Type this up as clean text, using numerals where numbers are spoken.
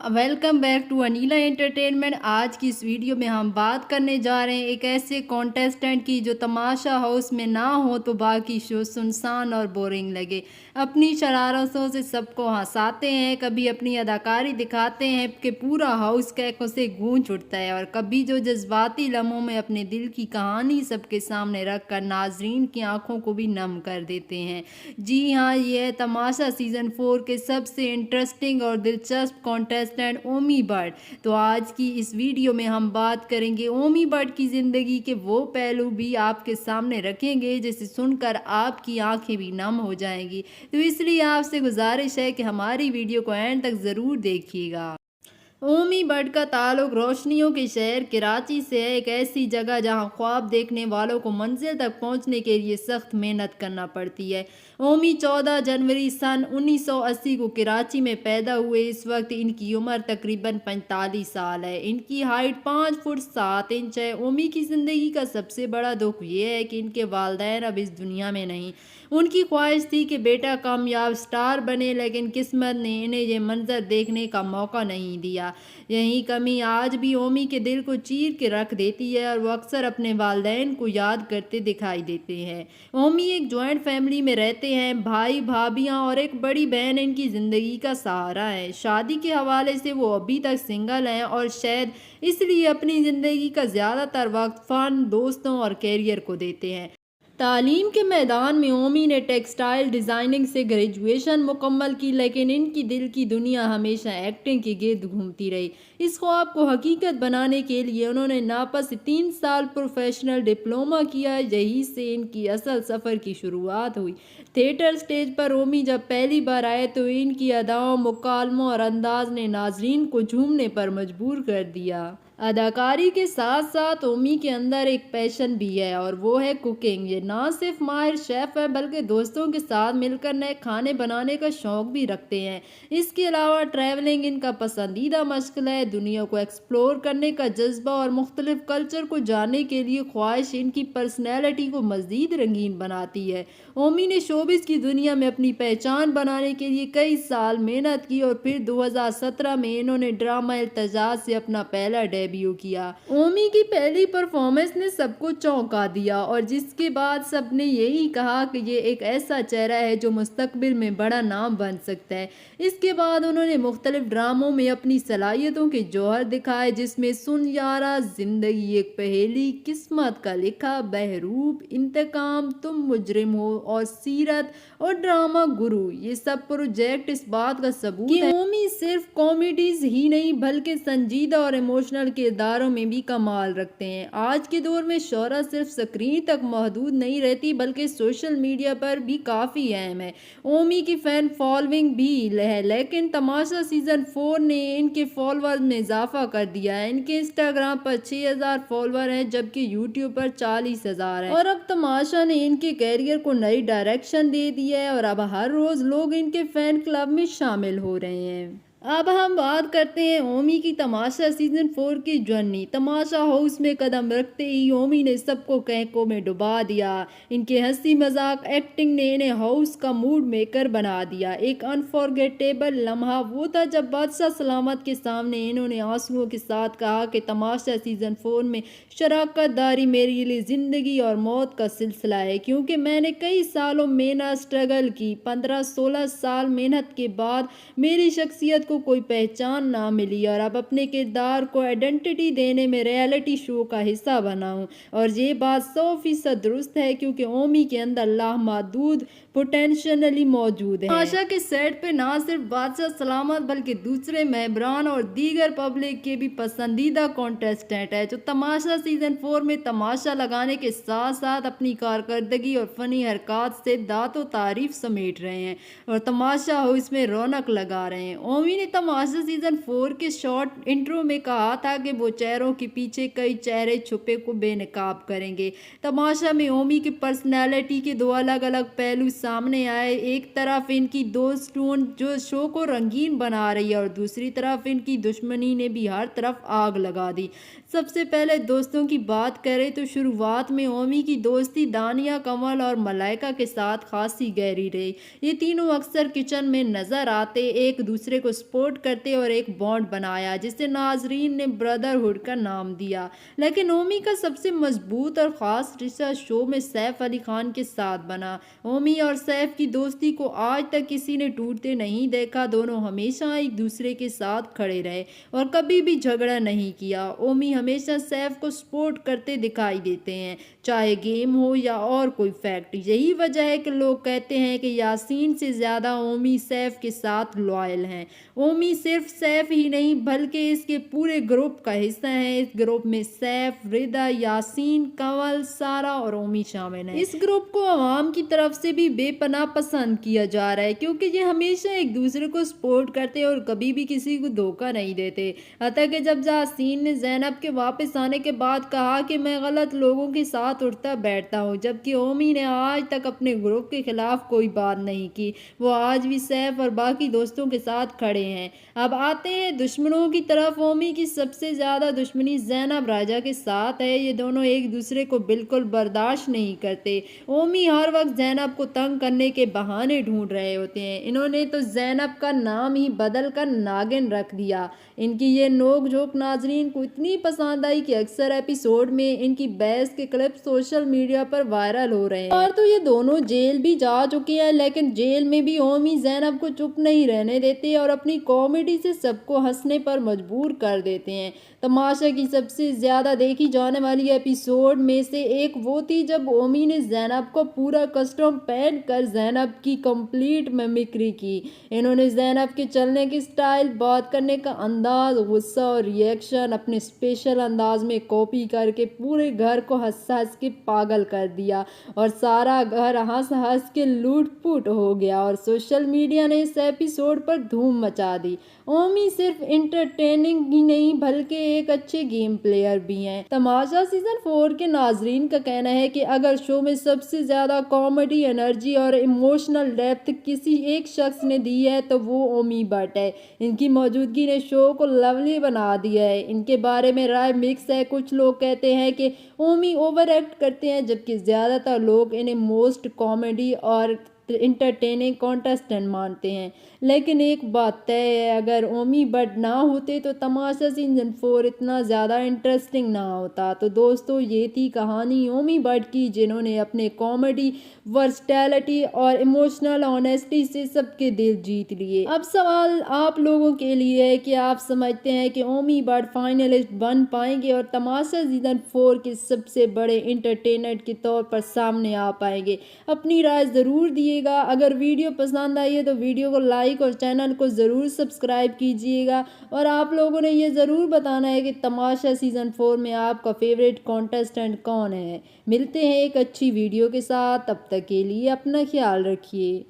Welcome back to Anila entertainment. आज की इस वीडियो में हम बात करने जा रहे हैं एक ऐसे कॉन्टेस्टेंट की जो तमाशा हाउस में ना हो तो बाकी शो सुनसान और बोरिंग लगे। अपनी शरारतों से सबको हंसाते हैं, कभी अपनी अदाकारी दिखाते हैं कि पूरा हाउस कैकों से गूंज उठता है, और कभी जो जज्बाती लम्हों में अपने दिल की कहानी सबके सामने रख कर नाजरीन की आंखों को भी नम कर देते हैं। जी हाँ, ये है तमाशा सीज़न 4 के सबसे इंटरेस्टिंग और दिलचस्प कॉन्टेस्टेंट ओमी बट। तो आज की इस वीडियो में हम बात करेंगे ओमी बट की ज़िंदगी के वो पहलू भी आपके सामने रखेंगे जिसे सुनकर आपकी आंखें भी नम हो जाएंगी। तो इसलिए आपसे गुजारिश है कि हमारी वीडियो को एंड तक ज़रूर देखिएगा। ओमी बट का ताल्लुक रोशनियों के शहर कराची से है, एक ऐसी जगह जहां ख्वाब देखने वालों को मंजिल तक पहुंचने के लिए सख्त मेहनत करना पड़ती है। ओमी 14 जनवरी सन 1980 को कराची में पैदा हुए। इस वक्त इनकी उम्र तकरीबन 45 साल है। इनकी हाइट 5 फुट 7 इंच है। ओमी की ज़िंदगी का सबसे बड़ा दुख ये है कि इनके वालिदैन अब इस दुनिया में नहीं। उनकी ख्वाहिश थी कि बेटा कामयाब स्टार बने, लेकिन किस्मत ने इन्हें ये मंजर देखने का मौका नहीं दिया। यही कमी आज भी ओमी के दिल को चीर के रख देती है और वो अक्सर अपने वालिदैन को याद करते दिखाई देते हैं। ओमी एक जॉइंट फैमिली में रहते हैं। भाई भाभियां और एक बड़ी बहन इनकी ज़िंदगी का सहारा है। शादी के हवाले से वो अभी तक सिंगल हैं और शायद इसलिए अपनी ज़िंदगी का ज़्यादातर वक्त फ़न, दोस्तों और कैरियर को देते हैं। तालीम के मैदान में ओमी ने टेक्सटाइल डिज़ाइनिंग से ग्रेजुएशन मुकम्मल की, लेकिन इनकी दिल की दुनिया हमेशा एक्टिंग के गिर्द घूमती रही। इस ख्वाब को हकीकत बनाने के लिए उन्होंने नापा से 3 साल प्रोफेशनल डिप्लोमा किया। यही से इनकी असल सफ़र की शुरुआत हुई। थिएटर स्टेज पर ओमी जब पहली बार आए तो इनकी अदाओं, मुकालमों और अंदाज ने नाजरीन को झूमने पर मजबूर कर दिया। अदाकारी के साथ साथ ओमी के अंदर एक पैशन भी है और वो है कुकिंग। ये ना सिर्फ माहिर शेफ़ है बल्कि दोस्तों के साथ मिलकर नए खाने बनाने का शौक भी रखते हैं। इसके अलावा ट्रैवलिंग इनका पसंदीदा मशगल है। दुनिया को एक्सप्लोर करने का जज्बा और मुख्तलिफ कल्चर को जानने के लिए ख्वाहिश इनकी पर्सनैलिटी को मज़ीद रंगीन बनाती है। ओमी ने शोबिस की दुनिया में अपनी पहचान बनाने के लिए कई साल मेहनत की और फिर 2017 में इन्होंने ड्रामा इल्तजाज से अपना पहला डेब्यू किया। ओमी की पहली परफॉर्मेंस ने सबको चौंका दिया और जिसके बाद सबने यही कहा कि ये एक ऐसा चेहरा है जो मुस्तकबिल में बड़ा नाम बन सकता है। इसके बाद उन्होंने मुख्तलिफ ड्रामों में अपनी सलाहियतों के जौहर दिखाए, जिसमें सुन यारा, जिंदगी एक पहेली, किस्मत का लिखा, बहरूप, इंतकाम, तुम मुजरिम हो और सीरत और ड्रामा गुरु। ये सब प्रोजेक्ट इस बात का सबूत है ओमी सिर्फ कॉमेडीज ही नहीं बल्कि संजीदा और इमोशनल किरदारों में भी कमाल रखते हैं। आज के दौर में शोहरत सिर्फ स्क्रीन तक महदूद नहीं रहती बल्कि सोशल मीडिया पर भी काफ़ी अहम है। ओमी की फैन फॉलोइंग भी है, लेकिन तमाशा सीजन 4 ने इनके फॉलोअर्स में इजाफा कर दिया है। इनके इंस्टाग्राम पर 6000 फॉलोअर हैं जबकि यूट्यूब पर 40,000 है। और अब तमाशा ने इनके कैरियर को नई डायरेक्शन दे दी है और अब हर रोज़ लोग इनके फैन क्लब में शामिल हो रहे हैं। अब हम बात करते हैं ओमी की तमाशा सीजन 4 की जर्नी। तमाशा हाउस में कदम रखते ही ओमी ने सबको कैकों में डुबा दिया। इनके हंसी मजाक एक्टिंग ने इन्हें हाउस का मूड मेकर बना दिया। एक अनफॉरगेटेबल लम्हा वो था जब बादशाह सलामत के सामने इन्होंने आंसुओं के साथ कहा कि तमाशा सीजन 4 में शराकत दारी मेरे लिए ज़िंदगी और मौत का सिलसिला है, क्योंकि मैंने कई सालों मेहनत स्ट्रगल की। 15-16 साल मेहनत के बाद मेरी शख्सियत को कोई पहचान ना मिली और अब अपने किरदार को आइडेंटिटी देने में रियलिटी शो का हिस्सा बना हूँ। और ये बात 100% दुरुस्त है क्योंकि ओमी के अंदर लामहदूद पोटेंशियली मौजूद है। तमाशा के सेट पे ना सिर्फ बादशाह सलामत बल्कि दूसरे मेहमान और दीगर पब्लिक के भी पसंदीदा कॉन्टेस्टेंट है जो तमाशा सीजन 4 में तमाशा लगाने के साथ साथ अपनी कारकर्दगी और फनी हरकत से दांतों तारीफ समेट रहे हैं और तमाशा हाउस में रौनक लगा रहे हैं। ओमी ने तमाशा सीजन 4 के शॉर्ट इंट्रो में कहा था कि वो चेहरों के पीछे कई चेहरे छुपे को बेनकाब करेंगे। तमाशा में ओमी की पर्सनैलिटी के 2 अलग अलग पहलू सामने आए। एक तरफ इनकी दोस्त टोन जो शो को रंगीन बना रही है और दूसरी तरफ इनकी दुश्मनी ने भी हर तरफ आग लगा दी। सबसे पहले दोस्तों की बात करें तो शुरुआत में ओमी की दोस्ती दानिया, कमल और मलाइका के साथ खासी गहरी रही। ये तीनों अक्सर किचन में नजर आते, एक दूसरे को सपोर्ट करते और एक बॉन्ड बनाया जिसे नाजरीन ने ब्रदरहुड का नाम दिया। लेकिन ओमी का सबसे मजबूत और ख़ास रिश्ता शो में सैफ अली खान के साथ बना। ओमी और सैफ की दोस्ती को आज तक किसी ने टूटते नहीं देखा। दोनों हमेशा एक दूसरे के साथ खड़े रहे और कभी भी झगड़ा नहीं किया। ओमी हमेशा सैफ को सपोर्ट करते दिखाई देते हैं, चाहे गेम हो या और कोई फैक्ट। यही वजह है कि लोग कहते हैं कि यासीन से ज़्यादा ओमी सैफ के साथ लॉयल हैं। ओमी सिर्फ सैफ ही नहीं बल्कि इसके पूरे ग्रुप का हिस्सा है। इस ग्रुप में सैफ, रिदा, यासीन, कंवल, सारा और ओमी शामिल हैं। इस ग्रुप को आवाम की तरफ से भी बेपनाह पसंद किया जा रहा है क्योंकि ये हमेशा एक दूसरे को सपोर्ट करते और कभी भी किसी को धोखा नहीं देते। हत्ता कि जब यासीन ने ज़ैनब के वापस आने के बाद कहा कि मैं गलत लोगों के साथ उठता बैठता हूँ, जबकि ओमी ने आज तक अपने ग्रुप के खिलाफ कोई बात नहीं की। वो आज भी सैफ और बाकी दोस्तों के साथ खड़े हैं। अब आते हैं दुश्मनों की तरफ। ओमी की सबसे ज़्यादा दुश्मनी ज़ैनब राजा के साथ है। ये दोनों एक दूसरे को बिल्कुल बर्दाश्त नहीं करते। ओमी हर वक्त ज़ैनब को तंग करने के बहाने ढूंढ रहे होते हैं। इन्होंने तो ज़ैनब का नाम ही बदल कर नागिन रख दिया। इनकी ये नोक झोंक नाजरीन को इतनी पसंद आई कि अक्सर एपिसोड में इनकी बहस के क्लिप सोशल मीडिया पर वायरल हो रहे हैं। और तो ये दोनों जेल भी जा चुके हैं, लेकिन जेल में भी ओमी ज़ैनब को चुप नहीं रहने देते और अपनी कॉमेडी से सबको हंसने पर मजबूर कर देते हैं। तमाशा की सबसे ज़्यादा देखी जाने वाली एपिसोड में से एक वो थी जब ओमी ने ज़ैनब को पूरा कस्टम पहन कर ज़ैनब की कंप्लीट मिमिक्री की। इन्होंने ज़ैनब के चलने की स्टाइल, बात करने का अंदाज, गुस्सा और रिएक्शन अपने स्पेशल अंदाज में कॉपी करके पूरे घर को हंस हंस के पागल कर दिया और सारा घर हंस हंस के लूट-पुट हो गया और सोशल मीडिया ने इस एपिसोड पर धूम मचा दी। ओमी सिर्फ इंटरटेनिंग ही नहीं बल्कि एक अच्छे गेम प्लेयर भी हैं। तमाशा सीजन 4 के नाजरीन का कहना है कि अगर शो में सबसे ज़्यादा कॉमेडी, एनर्जी और इमोशनल डेप्थ किसी एक शख्स ने दी है तो वो ओमी भट्ट है। इनकी मौजूदगी ने शो को लवली बना दिया है। इनके बारे में राय मिक्स है। कुछ लोग कहते हैं कि ओमी ओवर एक्ट करते हैं, जबकि ज़्यादातर लोग इन्हें मोस्ट कॉमेडी और इंटरटेनिंग कॉन्टेस्टेंट मानते हैं। लेकिन एक बात तय है, अगर ओमी भट्ट ना होते तो तमाशा सीजन 4 इतना ज़्यादा इंटरेस्टिंग ना होता। तो दोस्तों, ये थी कहानी ओमी भट्ट की, जिन्होंने अपने कॉमेडी, वर्सटैलिटी और इमोशनल ऑनेस्टी से सबके दिल जीत लिए। अब सवाल आप लोगों के लिए है कि आप समझते हैं कि ओमी भट्ट फाइनलिस्ट बन पाएंगे और तमाशा सीजन 4 के सबसे बड़े इंटरटेनर के तौर पर सामने आ पाएंगे? अपनी राय ज़रूर दिएगा। अगर वीडियो पसंद आई है तो वीडियो को लाइक और चैनल को ज़रूर सब्सक्राइब कीजिएगा। और आप लोगों ने ये ज़रूर बताना है कि तमाशा सीजन 4 में आपका फेवरेट कॉन्टेस्टेंट कौन है। मिलते हैं एक अच्छी वीडियो के साथ, तब तक के लिए अपना ख्याल रखिए।